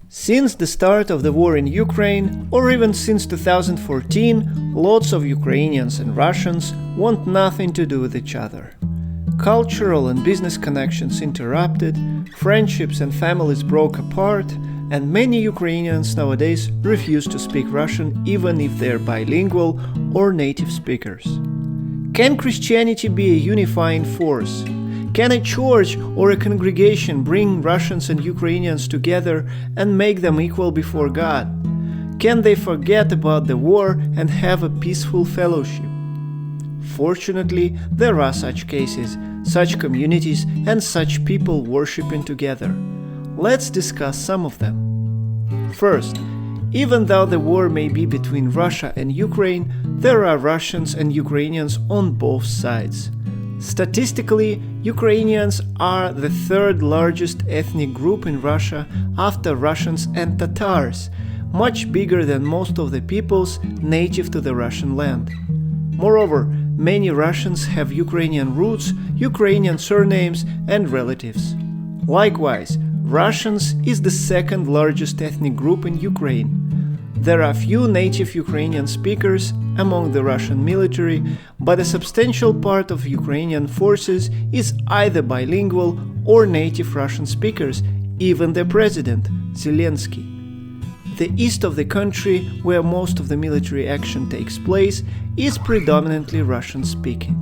Since the start of the war in Ukraine, or even since 2014, lots of Ukrainians and Russians want nothing to do with each other. Cultural and business connections interrupted, friendships and families broke apart, and many Ukrainians nowadays refuse to speak Russian even if they're bilingual or native speakers. Can Christianity be a unifying force? Can a church or a congregation bring Russians and Ukrainians together and make them equal before God? Can they forget about the war and have a peaceful fellowship? Fortunately, there are such cases, such communities, and such people worshiping together. Let's discuss some of them. First, even though the war may be between Russia and Ukraine, there are Russians and Ukrainians on both sides. Statistically, Ukrainians are the third largest ethnic group in Russia after Russians and Tatars, much bigger than most of the peoples native to the Russian land. Moreover, many Russians have Ukrainian roots, Ukrainian surnames, and relatives. Likewise, Russians is the second largest ethnic group in Ukraine. There are few native Ukrainian speakers among the Russian military, but a substantial part of Ukrainian forces is either bilingual or native Russian speakers, even the president, Zelensky. The east of the country, where most of the military action takes place, is predominantly Russian-speaking.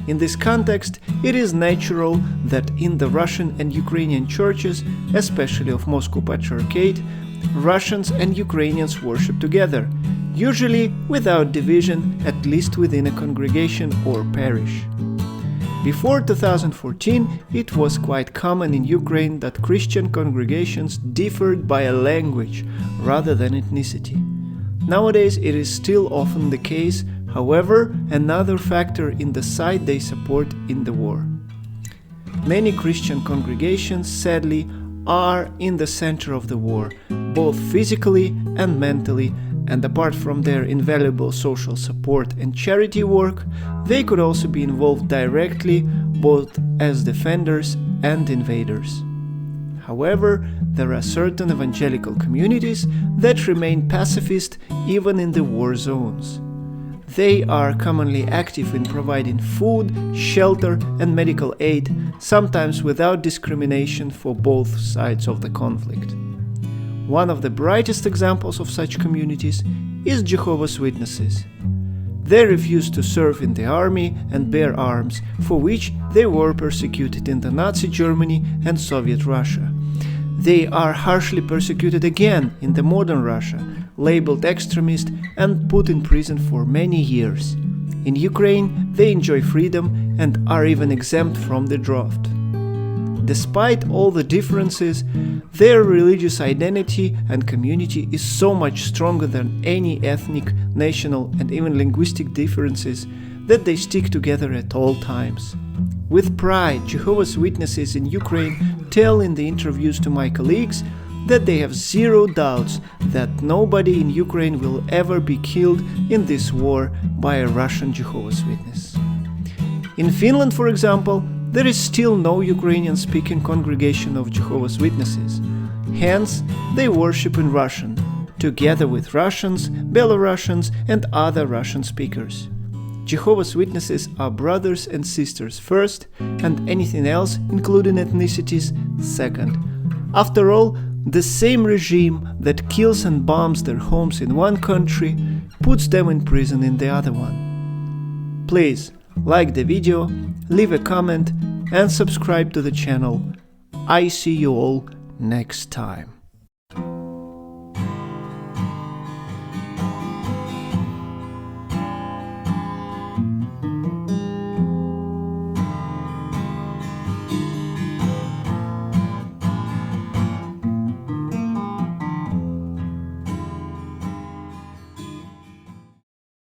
In this context, it is natural that in the Russian and Ukrainian churches, especially of Moscow Patriarchate, Russians and Ukrainians worship together, usually without division, at least within a congregation or parish. Before 2014, it was quite common in Ukraine that Christian congregations differed by a language rather than ethnicity. Nowadays, it is still often the case, however, another factor in the side they support in the war. Many Christian congregations, sadly, are in the center of the war, both physically and mentally, and apart from their invaluable social support and charity work, they could also be involved directly, both as defenders and invaders. However, there are certain evangelical communities that remain pacifist even in the war zones. They are commonly active in providing food, shelter, and medical aid, sometimes without discrimination for both sides of the conflict. One of the brightest examples of such communities is Jehovah's Witnesses. They refused to serve in the army and bear arms, for which they were persecuted in the Nazi Germany and Soviet Russia. They are harshly persecuted again in the modern Russia, labeled extremist and put in prison for many years. In Ukraine, they enjoy freedom and are even exempt from the draft. Despite all the differences, their religious identity and community is so much stronger than any ethnic, national, and even linguistic differences that they stick together at all times. With pride, Jehovah's Witnesses in Ukraine tell in the interviews to my colleagues that they have zero doubts that nobody in Ukraine will ever be killed in this war by a Russian Jehovah's Witness. In Finland, for example, there is still no Ukrainian-speaking congregation of Jehovah's Witnesses. Hence, they worship in Russian, together with Russians, Belarusians, and other Russian speakers. Jehovah's Witnesses are brothers and sisters first, and anything else, including ethnicities, second. After all, the same regime that kills and bombs their homes in one country puts them in prison in the other one. Please like the video, leave a comment, and subscribe to the channel. I see you all next time.